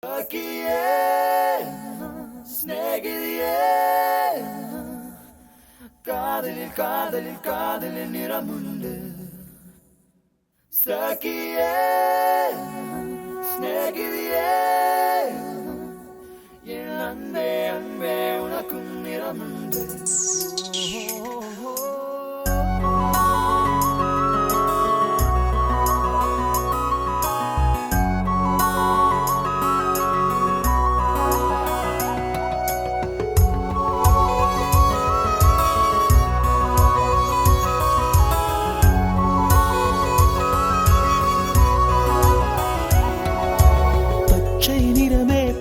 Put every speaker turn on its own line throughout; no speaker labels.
Sakiye, snegiliye, kaadilil niramundu. Sakiye, snegiliye, en anbe unakkum niramundu.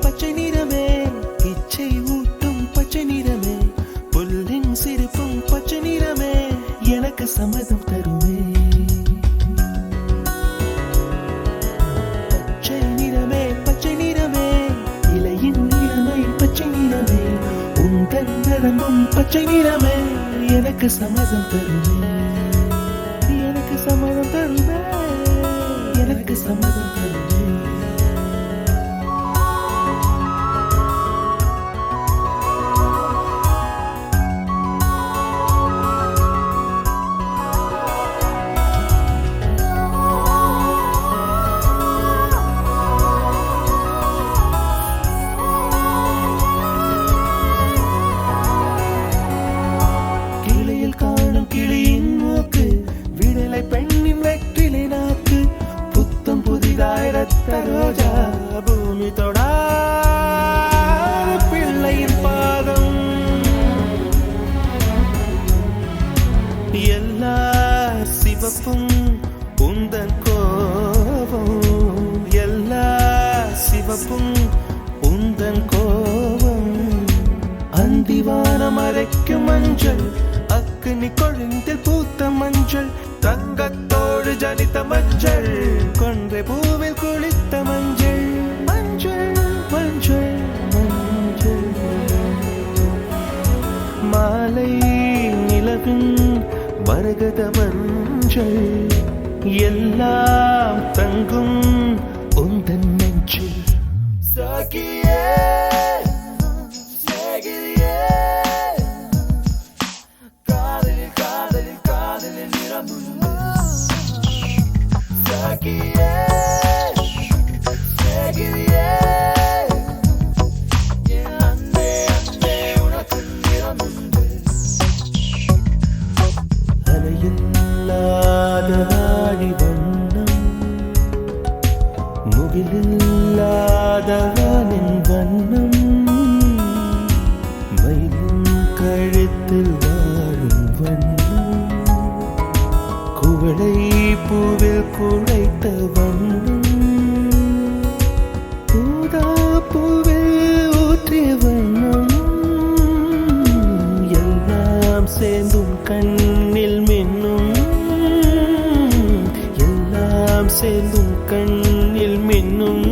பச்சை நிறமே இச்சை ஊட்டும் பச்சை நிறமே புல்லின் சிரிப்பும் பச்சை நிறமே எனக்கு சம்மதம் தருமே பச்சை நிறமே இலையின் நிறமை பச்சை நிறமே உந்தன் நரம்பும் பச்சை நிறமே எனக்கு சம்மதம் தருமே எனக்கு சம்மதம் தருமே எனக்கு சம்மதம் தருமே பெண்ணின் வெற்றிலை நாக்கு புத்தம் புதிதாய் ரத்த ரோஜா பூமி தொடா பிள்ளையின் பாதம் எல்லா சிவப்பும் உந்தன் கோபம் எல்லா சிவப்பும் உந்தன் கோபம் அந்திவானம் அரைக்கும் மஞ்சள் அக்னி கொழுந்தில் பூத்த மஞ்சள் தங்கத்தோடு ஜனித்த மஞ்சள் கொன்றை பூவில் குளித்த மஞ்சள் மஞ்சள் மஞ்சள் மஞ்சள் மாலை நிலவின் மரகத மஞ்சள் எல்லாம் தங்கும் உந்தன் நெஞ்சில்
Sakiye, snegiliye, kaadilil niramundu. Sakiye, snegiliye, en anbe unakkum niramundu.
அலையில்லாத ஆடி வண்ணம் முகிலில்லாத வானின் வண்ணம் மயிலின் கழுத்தில் வாழும் வண்ணம் குவளை பூவில் குழைத்த வண்ணம் ஊதா பூவில் ஊற்றிய வண்ணம் எல்லாம் சேர்ந்தும் கண்ணில் மின்னும் எல்லாம் சேர்ந்தும் கண்ணில் மின்னும்